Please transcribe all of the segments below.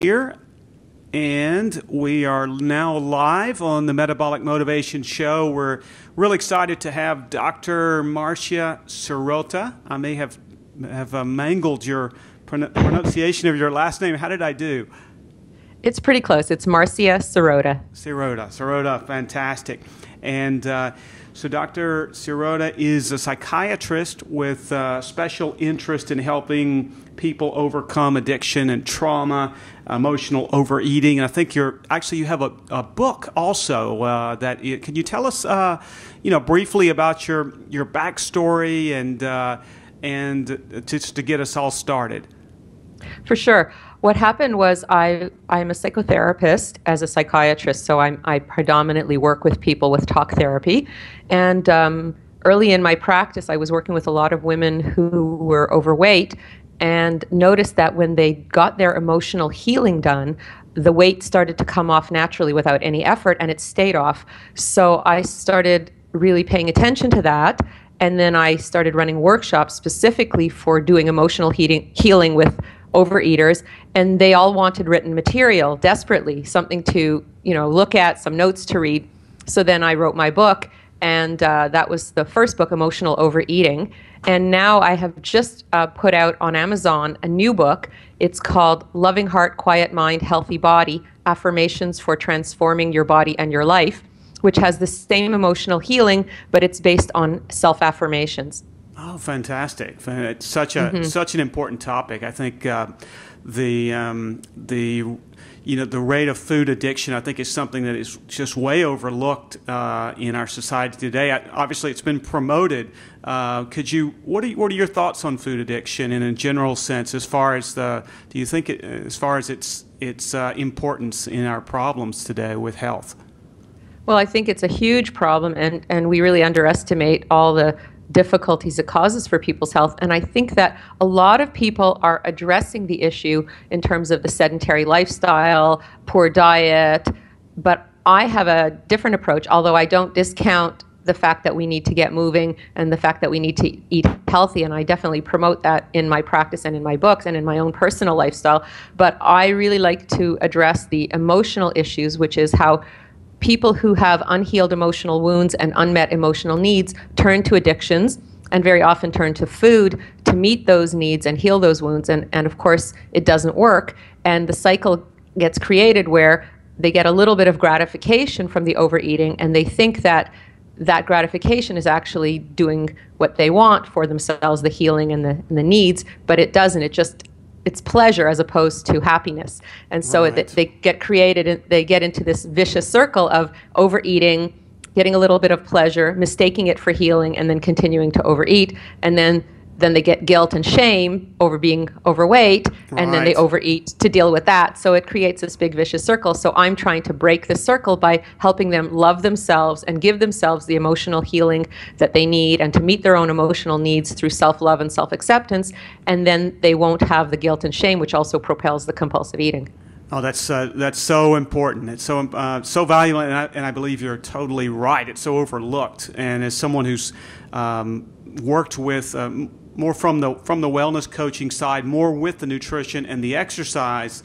Here, and we are now live on the Metabolic Motivation Show. We're really excited to have Dr. Marcia Sirota. I may have mangled your pronunciation of your last name. How did I do? It's pretty close. It's Marcia Sirota. Sirota, fantastic. And so Dr. Sirota is a psychiatrist with special interest in helping people overcome addiction and trauma, emotional overeating. And I think you have a book also can you tell us briefly about your backstory and just to get us all started? For sure. What happened was I'm a psychotherapist as a psychiatrist, so I predominantly work with people with talk therapy. And early in my practice, I was working with a lot of women who were overweight and noticed that when they got their emotional healing done, the weight started to come off naturally without any effort, and it stayed off. So I started really paying attention to that. And then I started running workshops specifically for doing emotional healing with overeaters, and they all wanted written material desperately, something to look at, some notes to read. So then I wrote my book, and that was the first book, Emotional Overeating. And now I have just put out on Amazon a new book. It's called Loving Heart, Quiet Mind, Healthy Body, Affirmations for Transforming Your Body and Your Life, which has the same emotional healing, but it's based on self-affirmations. Oh, fantastic! It's such an important topic. I think the rate of food addiction, I think, is something that is just way overlooked in our society today. Obviously, it's been promoted. What are your thoughts on food addiction in a general sense, as far as its importance in our problems today with health? Well, I think it's a huge problem, and we really underestimate all the difficulties it causes for people's health. And I think that a lot of people are addressing the issue in terms of the sedentary lifestyle, poor diet, but I have a different approach, although I don't discount the fact that we need to get moving and the fact that we need to eat healthy, and I definitely promote that in my practice and in my books and in my own personal lifestyle. But I really like to address the emotional issues, which is how people who have unhealed emotional wounds and unmet emotional needs turn to addictions, and very often turn to food to meet those needs and heal those wounds. And of course, it doesn't work. And the cycle gets created where they get a little bit of gratification from the overeating, and they think that that gratification is actually doing what they want for themselves, the healing and the needs, but it doesn't. It's pleasure as opposed to happiness. And so Right. they get created, and they get into this vicious circle of overeating, getting a little bit of pleasure, mistaking it for healing, and then continuing to overeat. And then they get guilt and shame over being overweight, and then they Right. overeat to deal with that. So it creates this big vicious circle. So I'm trying to break this circle by helping them love themselves and give themselves the emotional healing that they need, and to meet their own emotional needs through self-love and self-acceptance. And then they won't have the guilt and shame, which also propels the compulsive eating. Oh, that's so important. It's so valuable, and I believe you're totally right. It's so overlooked. And as someone who's worked with more from the wellness coaching side, more with the nutrition and the exercise,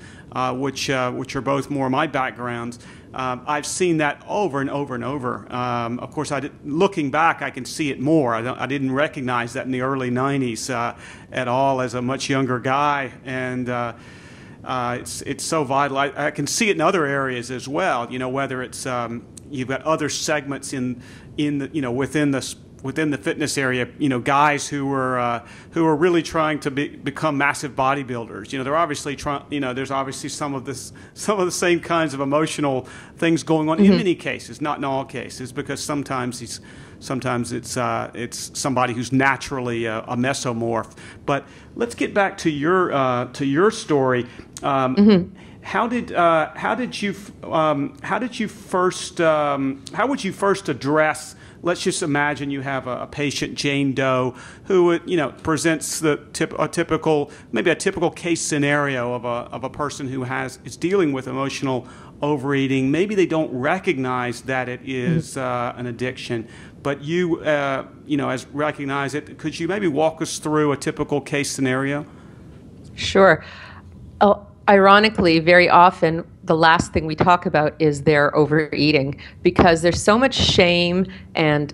which are both more my backgrounds, I've seen that over and over and over. Of course, looking back, I can see it more. I didn't recognize that in the early '90s at all as a much younger guy, and it's so vital. I can see it in other areas as well. Whether it's you've got other segments in within the fitness area, guys who are really trying to become massive bodybuilders. They're obviously trying. There's obviously some of the same kinds of emotional things going on in many cases, not in all cases, because sometimes it's somebody who's naturally a mesomorph. But let's get back to your story. How would you first address? Let's just imagine you have a patient, Jane Doe, who presents a typical case scenario of a person who is dealing with emotional overeating. Maybe they don't recognize that it is an addiction, but you as recognize it. Could you maybe walk us through a typical case scenario? Sure. ironically, very often the last thing we talk about is their overeating, because there's so much shame and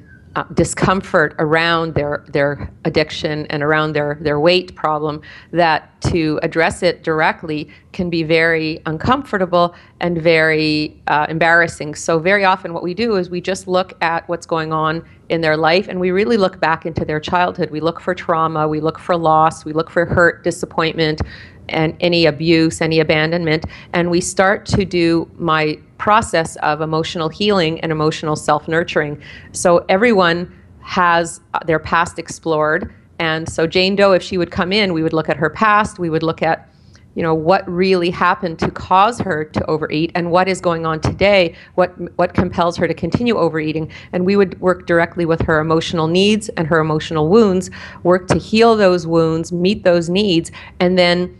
discomfort around their addiction and around their weight problem, that to address it directly can be very uncomfortable and very embarrassing. So very often what we do is we just look at what's going on in their life, and we really look back into their childhood. We look for trauma, we look for loss, we look for hurt, disappointment, and any abuse, any abandonment, and we start to do my process of emotional healing and emotional self-nurturing. So everyone has their past explored, and so Jane Doe, if she would come in, we would look at her past, we would look at, you know, what really happened to cause her to overeat, and what is going on today, what compels her to continue overeating, and we would work directly with her emotional needs and her emotional wounds, work to heal those wounds, meet those needs, and then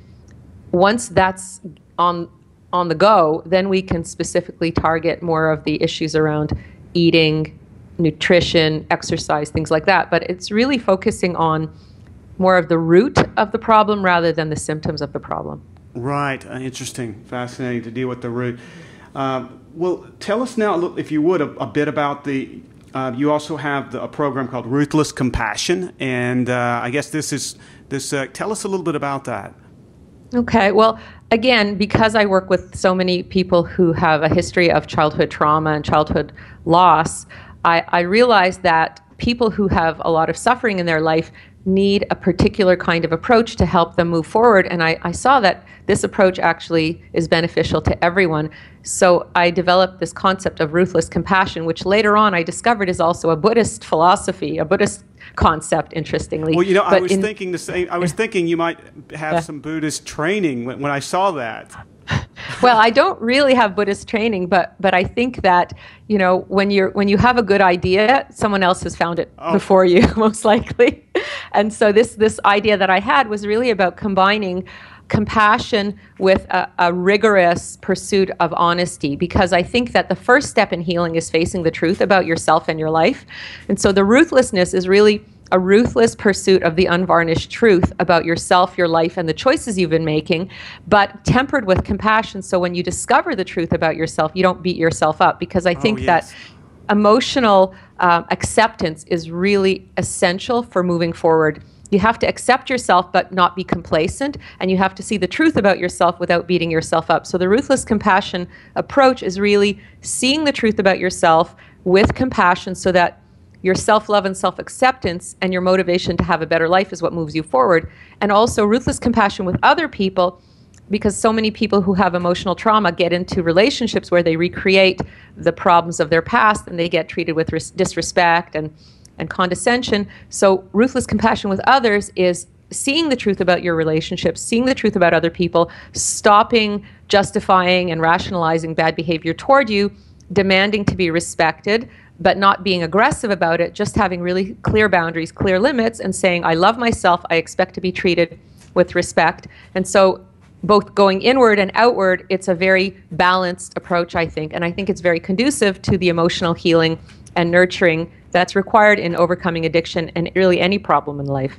once that's on the go, then we can specifically target more of the issues around eating, nutrition, exercise, things like that. But it's really focusing on more of the root of the problem rather than the symptoms of the problem. Right. Interesting. Fascinating to deal with the root. Well, tell us now, if you would, a bit about the, you also have a program called Ruthless Compassion, and I guess tell us a little bit about that. Okay, well, again, because I work with so many people who have a history of childhood trauma and childhood loss, I realize that people who have a lot of suffering in their life need a particular kind of approach to help them move forward. And I saw that this approach actually is beneficial to everyone. So I developed this concept of ruthless compassion, which later on I discovered is also a Buddhist philosophy, a Buddhist concept, interestingly. Well, you know, I was thinking the same. I was thinking you might have some Buddhist training when I saw that. Well, I don't really have Buddhist training, but I think that, you know, when you have a good idea, someone else has found it before you, most likely. And so this idea that I had was really about combining compassion with a rigorous pursuit of honesty, because I think that the first step in healing is facing the truth about yourself and your life. And so the ruthlessness is really a ruthless pursuit of the unvarnished truth about yourself, your life, and the choices you've been making, but tempered with compassion. So when you discover the truth about yourself, you don't beat yourself up, because I think that emotional acceptance is really essential for moving forward. You have to accept yourself but not be complacent, and you have to see the truth about yourself without beating yourself up. So the ruthless compassion approach is really seeing the truth about yourself with compassion, so that your self-love and self-acceptance and your motivation to have a better life is what moves you forward. And also ruthless compassion with other people, because so many people who have emotional trauma get into relationships where they recreate the problems of their past, and they get treated with disrespect and condescension. So ruthless compassion with others is seeing the truth about your relationships, seeing the truth about other people, stopping justifying and rationalizing bad behavior toward you, demanding to be respected, but not being aggressive about it, just having really clear boundaries, clear limits, and saying, I love myself, I expect to be treated with respect. And so both going inward and outward, it's a very balanced approach, I think. And I think it's very conducive to the emotional healing and nurturing that's required in overcoming addiction and really any problem in life.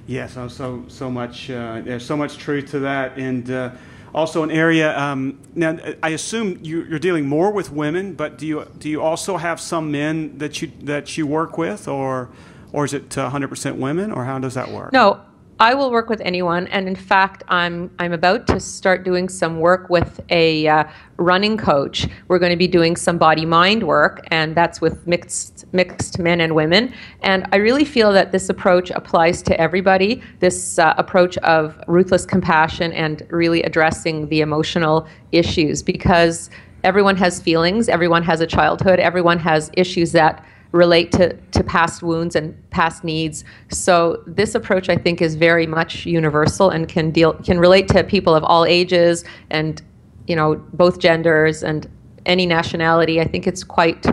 Yes, so much. There's so much truth to that, and also an area. Now, I assume you're dealing more with women, but do you also have some men that you work with, or is it 100% women, or how does that work? No. I will work with anyone, and in fact, I'm about to start doing some work with a running coach. We're going to be doing some body-mind work, and that's with mixed men and women. And I really feel that this approach applies to everybody. This approach of ruthless compassion and really addressing the emotional issues, because everyone has feelings, everyone has a childhood, everyone has issues that relate to past wounds and past needs. So this approach, I think, is very much universal and can relate to people of all ages and, you know, both genders and any nationality. I think it's quite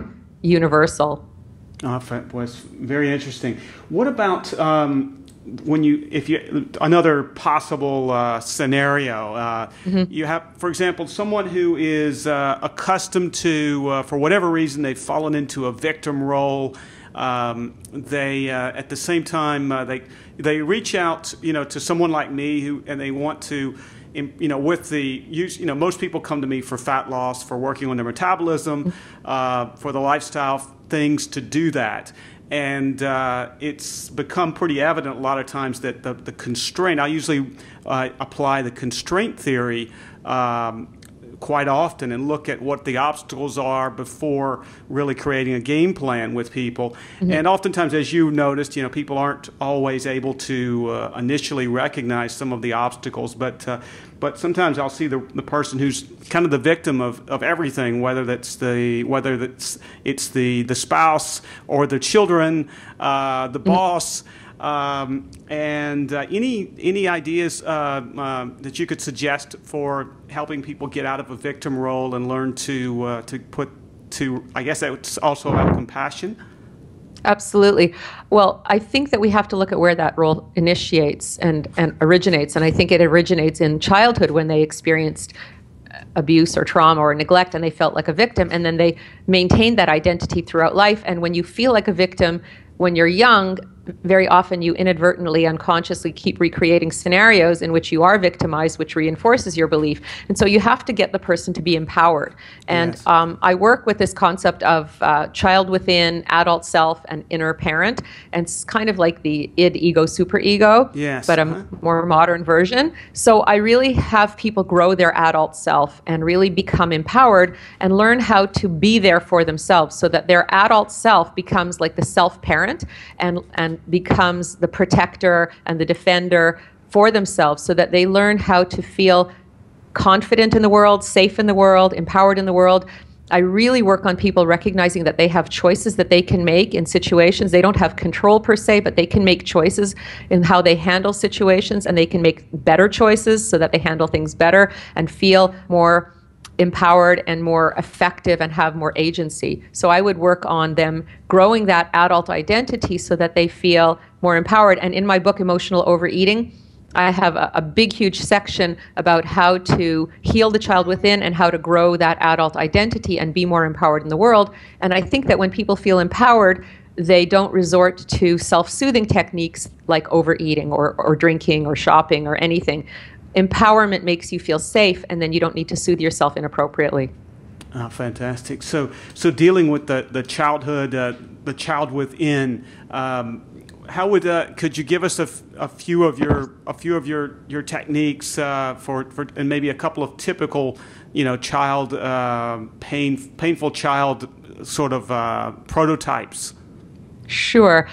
universal. Oh, that was very interesting. What about another possible scenario? You have, for example, someone who is accustomed to, for whatever reason, they've fallen into a victim role. They, at the same time, they reach out, to someone like me and they want to with the use, most people come to me for fat loss, for working on their metabolism, for the lifestyle things to do that. And it's become pretty evident a lot of times that the constraint, I usually apply the constraint theory quite often and look at what the obstacles are before really creating a game plan with people. And oftentimes, as you noticed, people aren't always able to initially recognize some of the obstacles, but sometimes I'll see the person who's kind of the victim of everything, whether it's the spouse or the children, the boss. And any ideas that you could suggest for helping people get out of a victim role and learn to I guess that's also about compassion? Absolutely. Well, I think that we have to look at where that role initiates and originates. And I think it originates in childhood when they experienced abuse or trauma or neglect and they felt like a victim, and then they maintained that identity throughout life. And when you feel like a victim when you're young, very often you inadvertently, unconsciously keep recreating scenarios in which you are victimized, which reinforces your belief. And so you have to get the person to be empowered. And yes. I work with this concept of child within, adult self, and inner parent. And it's kind of like the id, ego, superego, yes. but a more modern version. So I really have people grow their adult self and really become empowered and learn how to be there for themselves so that their adult self becomes like the self-parent and becomes the protector and the defender for themselves, so that they learn how to feel confident in the world, safe in the world, empowered in the world. I really work on people recognizing that they have choices that they can make in situations. They don't have control per se, but they can make choices in how they handle situations, and they can make better choices so that they handle things better and feel more empowered and more effective and have more agency. So I would work on them growing that adult identity so that they feel more empowered. And in my book, Emotional Overeating, I have a big, huge section about how to heal the child within and how to grow that adult identity and be more empowered in the world. And I think that when people feel empowered, they don't resort to self-soothing techniques like overeating or drinking or shopping or anything. Empowerment makes you feel safe, and then you don't need to soothe yourself inappropriately. Oh, fantastic. So dealing with the childhood, the child within, how would could you give us a few of your techniques for and maybe a couple of typical child painful child sort of prototypes? Sure.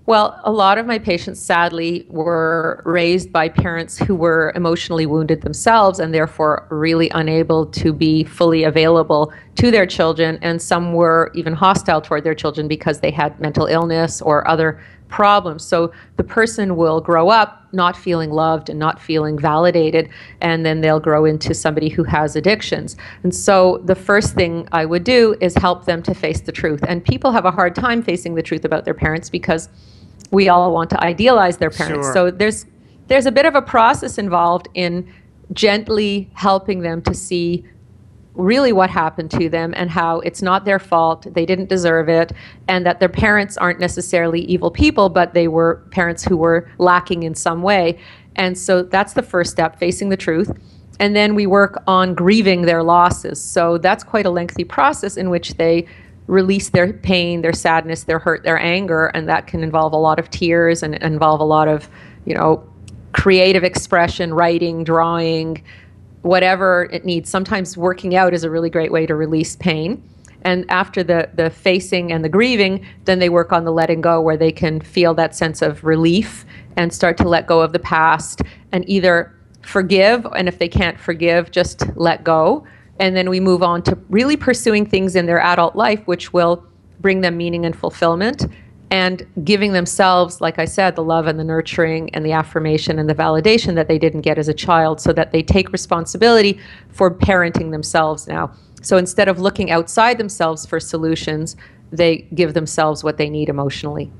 Well, a lot of my patients, sadly, were raised by parents who were emotionally wounded themselves and therefore really unable to be fully available to their children. And some were even hostile toward their children because they had mental illness or other problems. So the person will grow up not feeling loved and not feeling validated, and then they'll grow into somebody who has addictions. And so the first thing I would do is help them to face the truth. And people have a hard time facing the truth about their parents because we all want to idealize their parents. Sure. So there's a bit of a process involved in gently helping them to see really what happened to them and how it's not their fault, they didn't deserve it, and that their parents aren't necessarily evil people, but they were parents who were lacking in some way. And so that's the first step, facing the truth. And then we work on grieving their losses. So that's quite a lengthy process in which they release their pain, their sadness, their hurt, their anger, and that can involve a lot of tears and involve a lot of, creative expression, writing, drawing, whatever it needs. Sometimes working out is a really great way to release pain. And after the facing and the grieving, then they work on the letting go, where they can feel that sense of relief and start to let go of the past and either forgive, and if they can't forgive, just let go. And then we move on to really pursuing things in their adult life which will bring them meaning and fulfillment, and giving themselves, like I said, the love and the nurturing and the affirmation and the validation that they didn't get as a child, so that they take responsibility for parenting themselves now. So instead of looking outside themselves for solutions, they give themselves what they need emotionally.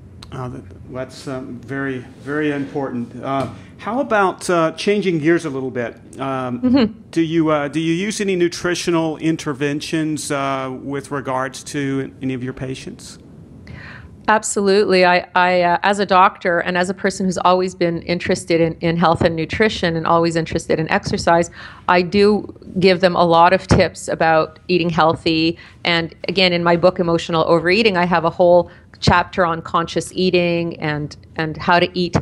That's very, very important. How about changing gears a little bit? Do you use any nutritional interventions with regards to any of your patients? Absolutely. As a doctor and as a person who's always been interested in health and nutrition and always interested in exercise, I do give them a lot of tips about eating healthy. And again, in my book, Emotional Overeating, I have a whole chapter on conscious eating and how to eat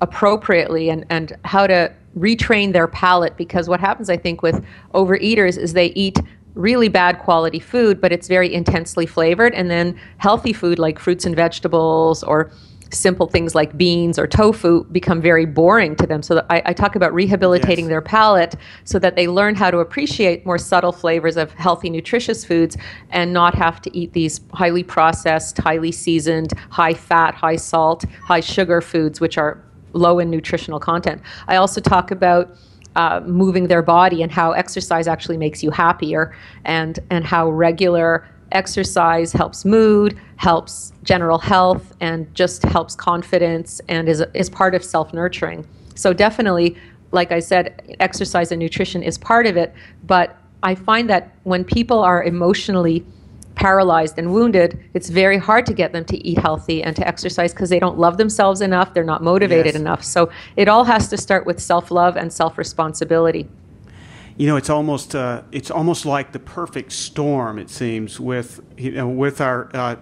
appropriately and how to retrain their palate. Because what happens, I think, with overeaters is they eat really bad quality food, but it's very intensely flavored. And then healthy food like fruits and vegetables or simple things like beans or tofu become very boring to them. So I talk about rehabilitating their palate so that they learn how to appreciate more subtle flavors of healthy, nutritious foods and not have to eat these highly processed, highly seasoned, high fat, high salt, high sugar foods, which are low in nutritional content. I also talk about moving their body and how exercise actually makes you happier, and how regular exercise helps mood, helps general health, and just helps confidence and is part of self-nurturing. So definitely, like I said, exercise and nutrition is part of it, but I find that when people are emotionally paralyzed and wounded, it's very hard to get them to eat healthy and to exercise because they don't love themselves enough, they're not motivated enough. So it all has to start with self-love and self-responsibility. You know, it's almost like the perfect storm, it seems, with our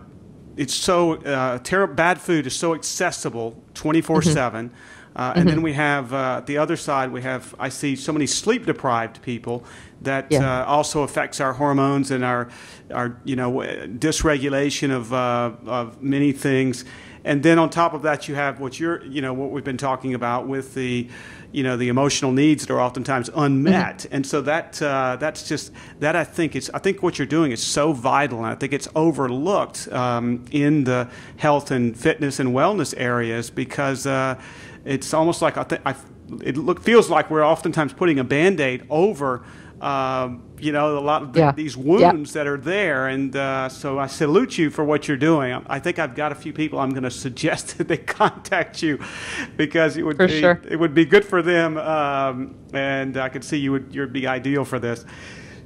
it's so terrible. Bad food is so accessible 24/7. And then we have the other side. I see so many sleep-deprived people that also affects our hormones and our dysregulation of many things. And then on top of that, you have what we've been talking about with the emotional needs that are oftentimes unmet. And so that's just that. I think what you're doing is so vital, and I think it's overlooked in the health and fitness and wellness areas because. It's almost like feels like we're oftentimes putting a Band-Aid over, a lot of these wounds that are there. And so I salute you for what you're doing. I think I've got a few people I'm going to suggest that they contact you because it would be good for them, and I could see you'd be ideal for this.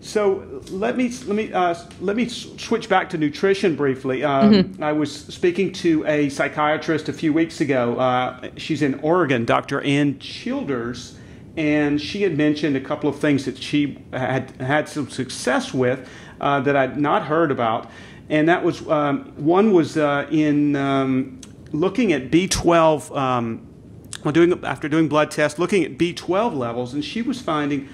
So let me switch back to nutrition briefly. I was speaking to a psychiatrist a few weeks ago. She's in Oregon, Dr. Ann Childers, and she had mentioned a couple of things that she had some success with that I'd not heard about. And that was one was in looking at B12. After doing blood tests, looking at B12 levels, and she was finding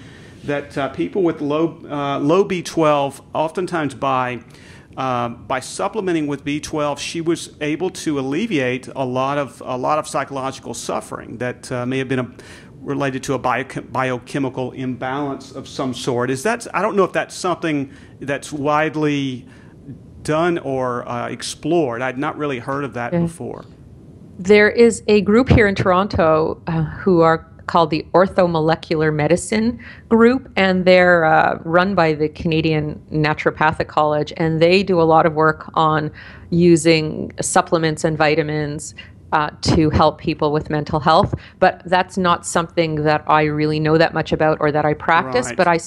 that people with low B12, oftentimes by supplementing with B12, she was able to alleviate a lot of psychological suffering that may have been related to a biochemical imbalance of some sort. I don't know if that's something that's widely done or explored. I'd not really heard of that before. There is a group here in Toronto who are called the Orthomolecular Medicine Group, and they're run by the Canadian Naturopathic College, and they do a lot of work on using supplements and vitamins to help people with mental health. But that's not something that I really know that much about or that I practice, but I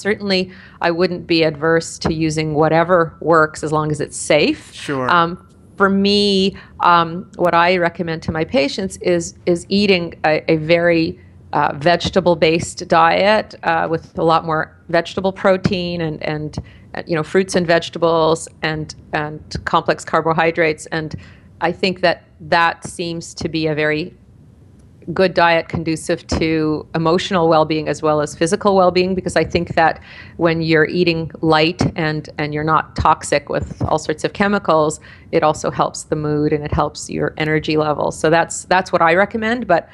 wouldn't be adverse to using whatever works as long as it's safe. Sure. For me, what I recommend to my patients is eating a very vegetable-based diet with a lot more vegetable protein and fruits and vegetables and complex carbohydrates. And I think that seems to be a very good diet conducive to emotional well-being as well as physical well-being, because I think that when you're eating light and you're not toxic with all sorts of chemicals, it also helps the mood and it helps your energy levels. So that's what I recommend, but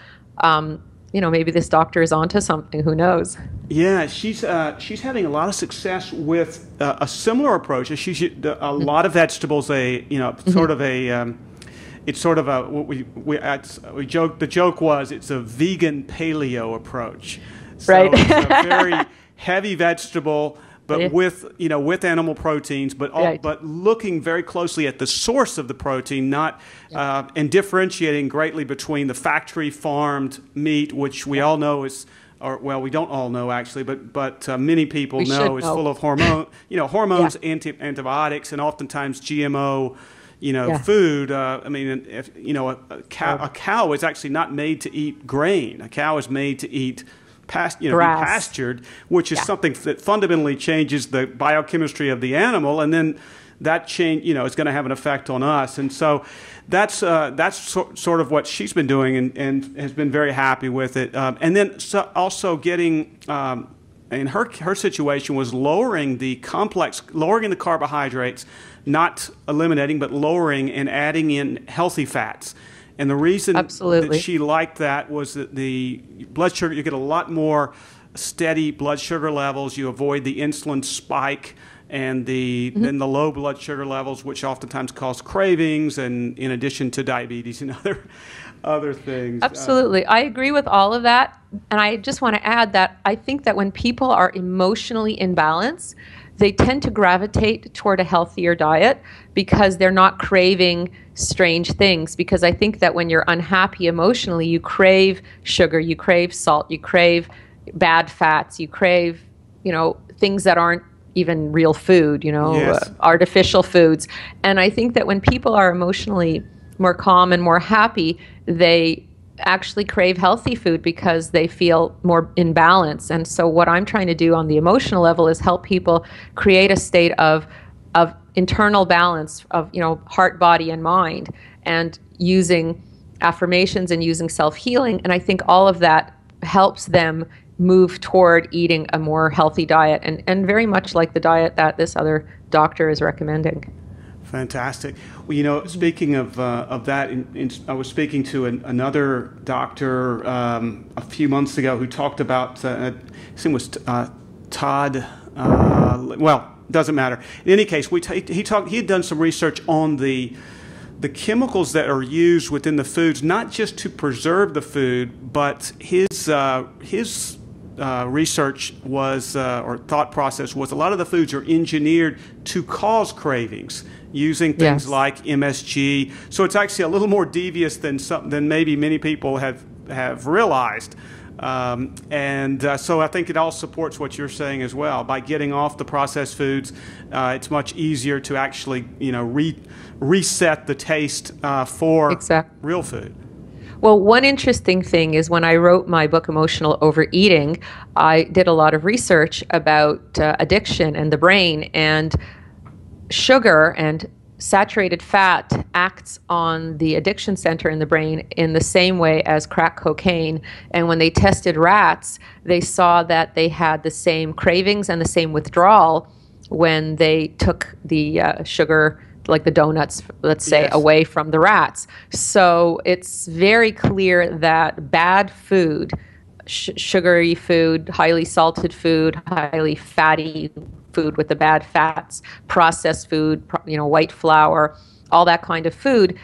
maybe this doctor is onto something. Who knows? Yeah, she's having a lot of success with a similar approach. She's a lot of vegetables. It's sort of we joke. The joke was it's a vegan paleo approach. So right. It's a very heavy vegetable, but with animal proteins, but looking very closely at the source of the protein, and differentiating greatly between the factory farmed meat, which we all know is, we don't all know actually, but many people know is full of hormones, antibiotics, and oftentimes GMO. Yeah. food. I mean, if a cow is actually not made to eat grain. A cow is made to eat be pastured, which is something that fundamentally changes the biochemistry of the animal, and then that change, is going to have an effect on us. And so that's sort of what she's been doing, and has been very happy with it. And then also getting, in her situation, was lowering the carbohydrates, not eliminating, but lowering and adding in healthy fats. And the reason that she liked that was that the blood sugar, you get a lot more steady blood sugar levels. You avoid the insulin spike and then the low blood sugar levels, which oftentimes cause cravings, and in addition to diabetes and other things. Absolutely. I agree with all of that. And I just want to add that I think that when people are emotionally in balance, they tend to gravitate toward a healthier diet because they're not craving strange things. Because I think that when you're unhappy emotionally, you crave sugar, you crave salt, you crave bad fats, you crave, things that aren't even real food, artificial foods. And I think that when people are emotionally more calm and more happy, they actually crave healthy food because they feel more in balance. And so what I'm trying to do on the emotional level is help people create a state of internal balance of, heart, body, and mind, and using affirmations and using self-healing. And I think all of that helps them move toward eating a more healthy diet, and very much like the diet that this other doctor is recommending. Fantastic. Well, speaking of that, I was speaking to another doctor a few months ago who talked about, I think it was Todd, doesn't matter. In any case, he had done some research on the chemicals that are used within the foods, not just to preserve the food, but his research was, or thought process was, a lot of the foods are engineered to cause cravings using things like MSG. So it's actually a little more devious than maybe many people have realized. So I think it all supports what you're saying as well. By getting off the processed foods, it's much easier to actually, reset the taste for real food. Well, one interesting thing is when I wrote my book, Emotional Overeating, I did a lot of research about addiction and the brain, and sugar and saturated fat acts on the addiction center in the brain in the same way as crack cocaine. And when they tested rats, they saw that they had the same cravings and the same withdrawal when they took the sugar, like the donuts, let's say, away from the rats. So it's very clear that bad food, sugary food, highly salted food, highly fatty food with the bad fats, processed food, white flour, all that kind of food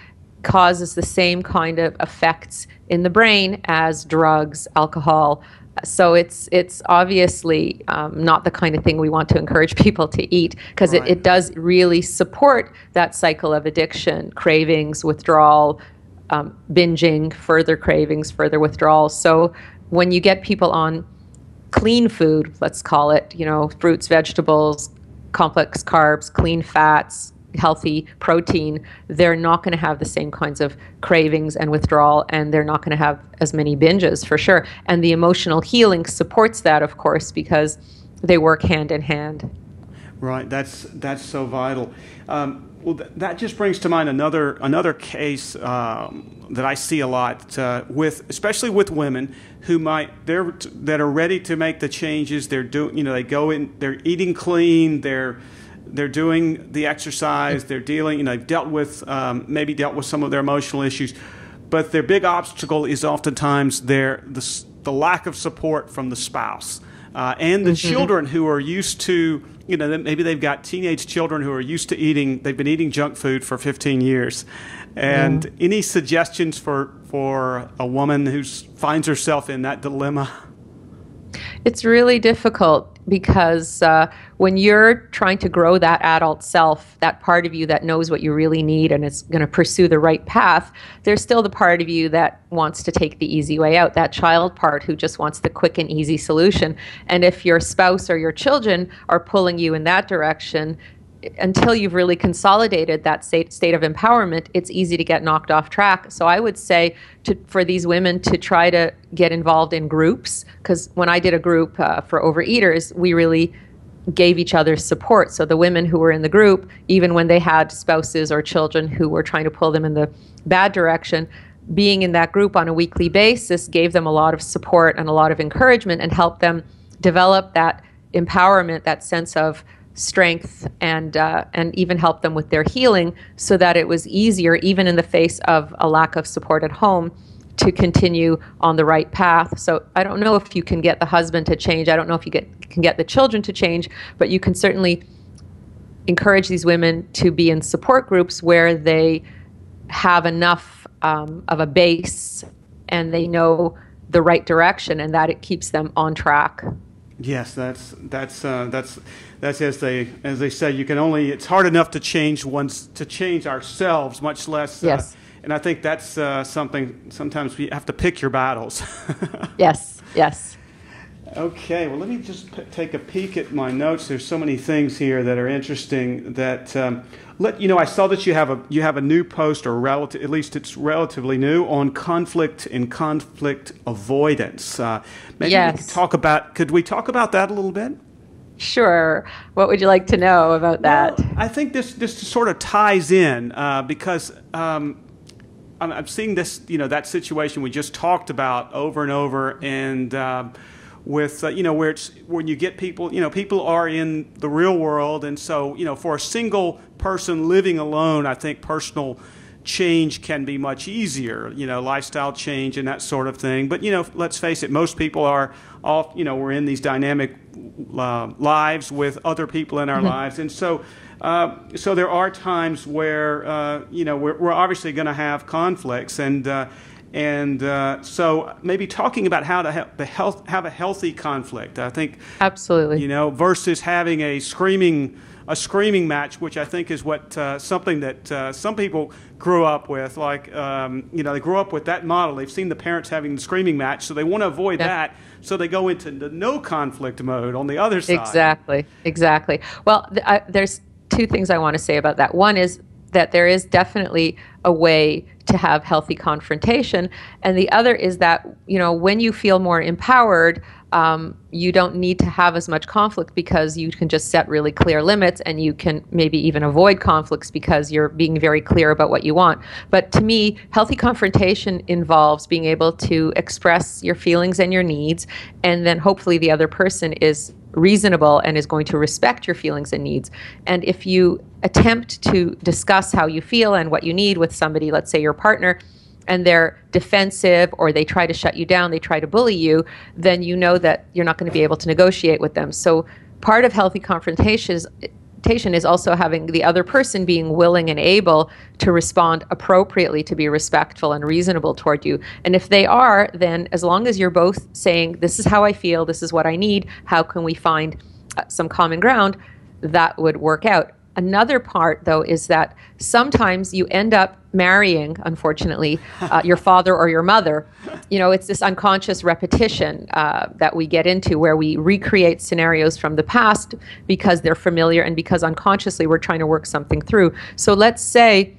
causes the same kind of effects in the brain as drugs, alcohol. So it's obviously not the kind of thing we want to encourage people to eat, because it does really support that cycle of addiction, cravings, withdrawal, binging, further cravings, further withdrawal. So when you get people on clean food, let's call it, fruits, vegetables, complex carbs, clean fats, healthy protein, they're not going to have the same kinds of cravings and withdrawal, and they're not going to have as many binges for sure. And the emotional healing supports that, of course, because they work hand in hand. Right, that's so vital. Well, that just brings to mind another case that I see a lot especially with women who that are ready to make the changes. They're doing, they go in, they're eating clean, they're doing the exercise, they're dealing, they've dealt with some of their emotional issues, but their big obstacle is oftentimes the lack of support from the spouse and the children who are used to, maybe they've got teenage children who are used to they've been eating junk food for 15 years. And any suggestions for a woman who finds herself in that dilemma? It's really difficult because when you're trying to grow that adult self, that part of you that knows what you really need and is going to pursue the right path, there's still the part of you that wants to take the easy way out, that child part who just wants the quick and easy solution. And if your spouse or your children are pulling you in that direction, until you've really consolidated that state of empowerment, it's easy to get knocked off track. So I would say for these women to try to get involved in groups, because when I did a group for overeaters, we really gave each other support. So the women who were in the group, even when they had spouses or children who were trying to pull them in the bad direction, being in that group on a weekly basis gave them a lot of support and a lot of encouragement and helped them develop that empowerment, that sense of strength, and even help them with their healing, so that it was easier, even in the face of a lack of support at home, to continue on the right path. So I don't know if you can get the husband to change. I don't know if you can get the children to change, but you can certainly encourage these women to be in support groups where they have enough of a base and they know the right direction, and that it keeps them on track. Yes, that's as they say. You can only. It's hard enough to change ourselves, much less. Yes. And I think that's something. Sometimes we have to pick your battles. Yes. Yes. Okay. Well, let me just take a peek at my notes. There's so many things here that are interesting. That I saw that you have a new post, or at least it's relatively new, on conflict and conflict avoidance. Maybe yes. Could we talk about that a little bit? Sure. What would you like to know about that? Well, I think this sort of ties in because I'm seeing this, that situation we just talked about over and over, and with where it's when you get people, people are in the real world, and so for a single person living alone, I think personal change can be much easier, lifestyle change and that sort of thing. But let's face it, most people are all, we're in these dynamic lives with other people in our mm-hmm. lives, and so there are times where we're obviously going to have conflicts, and so maybe talking about how to have a healthy conflict, I think. Absolutely. Versus having a screaming match, which I think is what something that some people grew up with. Like they grew up with that model. They've seen the parents having the screaming match, so they want to avoid that. So they go into the no conflict mode on the other side. Exactly. Well, there's two things I want to say about that. One is that there is definitely a way to have healthy confrontation, and the other is that when you feel more empowered, you don't need to have as much conflict, because you can just set really clear limits, and you can maybe even avoid conflicts because you're being very clear about what you want. But to me, healthy confrontation involves being able to express your feelings and your needs, and then hopefully the other person is reasonable and is going to respect your feelings and needs. And if you attempt to discuss how you feel and what you need with somebody, let's say your partner, and they're defensive, or they try to shut you down, they try to bully you, then you know that you're not going to be able to negotiate with them. So part of healthy confrontation is also having the other person being willing and able to respond appropriately, to be respectful and reasonable toward you. And if they are, then as long as you're both saying, this is how I feel, this is what I need, how can we find some common ground, that would work out. Another part, though, is that sometimes you end up marrying, unfortunately, your father or your mother. It's this unconscious repetition that we get into, where we recreate scenarios from the past because they're familiar and because unconsciously we're trying to work something through. So let's say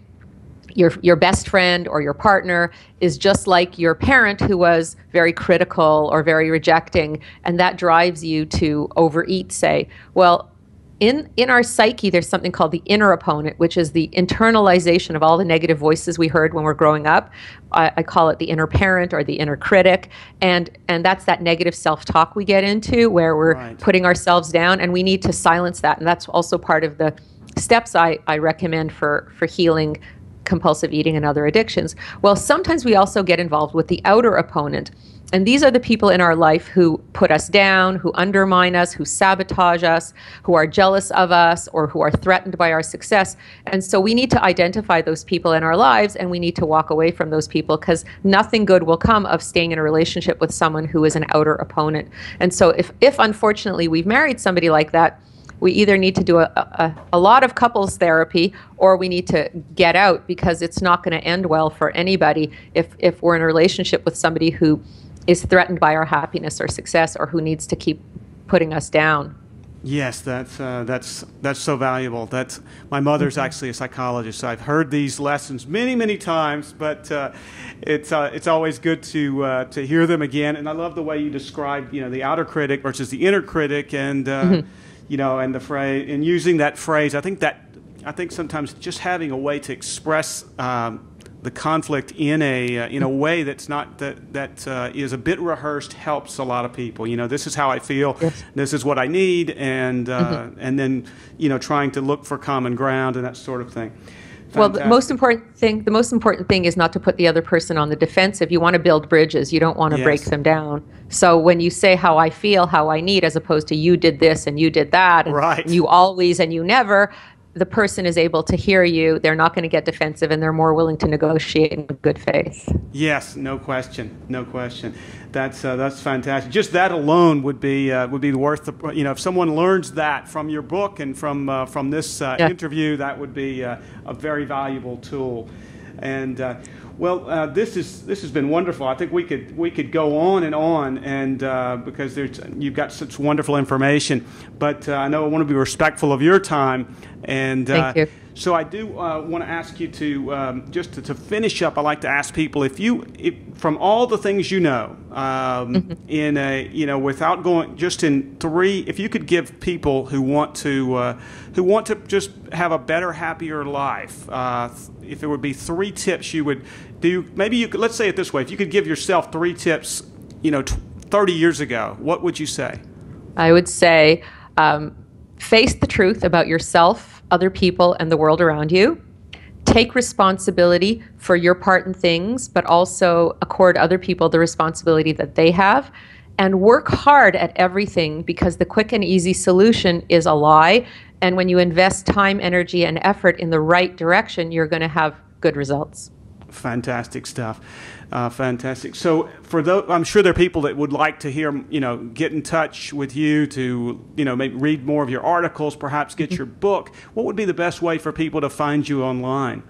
your best friend or your partner is just like your parent, who was very critical or very rejecting, and that drives you to overeat, say. Well, in our psyche, there's something called the inner opponent, which is the internalization of all the negative voices we heard when we're growing up. I call it the inner parent or the inner critic. And that's that negative self-talk we get into, where we're putting ourselves down, and we need to silence that. And that's also part of the steps I recommend for healing compulsive eating and other addictions. Well, sometimes we also get involved with the outer opponent. And these are the people in our life who put us down, who undermine us, who sabotage us, who are jealous of us, or who are threatened by our success. And so we need to identify those people in our lives, and we need to walk away from those people, because nothing good will come of staying in a relationship with someone who is an outer opponent. And so if unfortunately we've married somebody like that, we either need to do a lot of couples therapy, or we need to get out, because it's not going to end well for anybody if we're in a relationship with somebody who is threatened by our happiness or success, or who needs to keep putting us down. Yes, that's so valuable. That's my mother's actually a psychologist, so I've heard these lessons many, many times. But it's always good to hear them again. And I love the way you describe, the outer critic versus the inner critic, and and the phrase, and using that phrase. I think sometimes just having a way to express the conflict in a way that's not that is a bit rehearsed helps a lot of people. This is how I feel. Yes. This is what I need, and then trying to look for common ground and that sort of thing. Fantastic. Well, the most important thing is not to put the other person on the defensive. You want to build bridges. You don't want to break them down. So when you say how I feel, how I need, as opposed to you did this and you did that, and right. you always and you never, the person is able to hear you. They're not going to get defensive, and they're more willing to negotiate in good faith. Yes, no question, no question. That's fantastic. Just that alone would be worth the. If someone learns that from your book and from this interview, that would be a very valuable tool. And this has been wonderful. I think we could go on, and because you've got such wonderful information. But I know I want to be respectful of your time. And thank you. So I do want to ask you to just to finish up. I like to ask people if from all the things in a without going just in three, if you could give people who want to just have a better, happier life, if it would be 3 tips you would do. Maybe you could, let's say it this way: if you could give yourself 3 tips, 30 years ago, what would you say? I would say face the truth about yourself, other people, and the world around you. Take responsibility for your part in things, but also accord other people the responsibility that they have. And work hard at everything, because the quick and easy solution is a lie. And when you invest time, energy, and effort in the right direction, you're going to have good results. Fantastic stuff. Fantastic. So for those, I'm sure there are people that would like to hear, get in touch with you to, maybe read more of your articles, perhaps get your book. What would be the best way for people to find you online?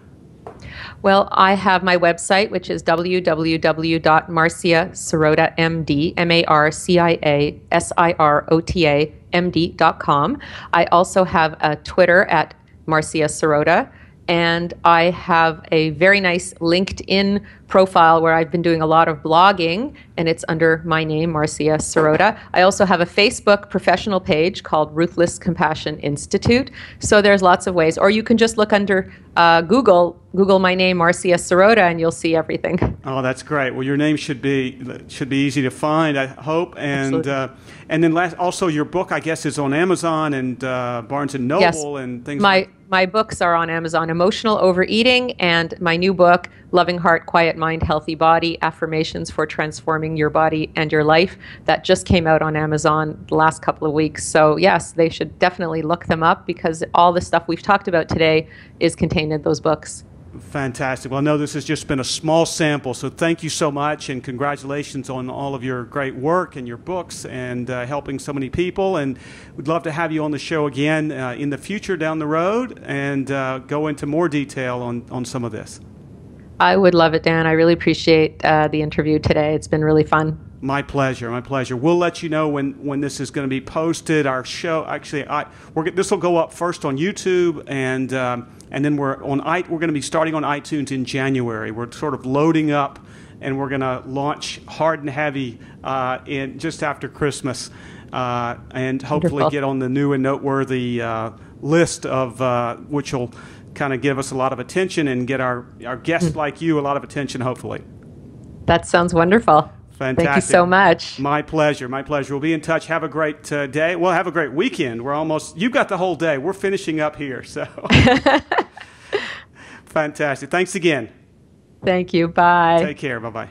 Well, I have my website, which is www.marciasirotamd, MarciaSirotamD.com. I also have a Twitter at Marcia Sirota. And I have a very nice LinkedIn profile where I've been doing a lot of blogging, and it's under my name, Marcia Sirota. I also have a Facebook professional page called Ruthless Compassion Institute. So there's lots of ways. Or you can just look under Google my name, Marcia Sirota, and you'll see everything. Oh, that's great. Well, your name should be easy to find, I hope. And then also your book, I guess, is on Amazon and Barnes & Noble, yes, and things my books are on Amazon: Emotional Overeating, and my new book, Loving Heart, Quiet Mind, Healthy Body, Affirmations for Transforming Your Body and Your Life. That just came out on Amazon the last couple of weeks. So yes, they should definitely look them up, because all the stuff we've talked about today is contained in those books. Fantastic. Well, I know this has just been a small sample, so thank you so much, and congratulations on all of your great work and your books and helping so many people. And we'd love to have you on the show again in the future down the road and go into more detail on some of this. I would love it, Dan. I really appreciate the interview today. It's been really fun. My pleasure. My pleasure. We'll let you know when this is going to be posted. Our show, actually, this will go up first on YouTube, and then we're going to be starting on iTunes in January. We're sort of loading up, and we're going to launch hard and heavy in just after Christmas, and hopefully Wonderful. Get on the new and noteworthy list of which will kind of give us a lot of attention and get our guests like you a lot of attention, hopefully. That sounds wonderful. Fantastic. Thank you so much. My pleasure. My pleasure. We'll be in touch. Have a great day. Well, have a great weekend. You've got the whole day. We're finishing up here. So fantastic. Thanks again. Thank you. Bye. Take care. Bye-bye.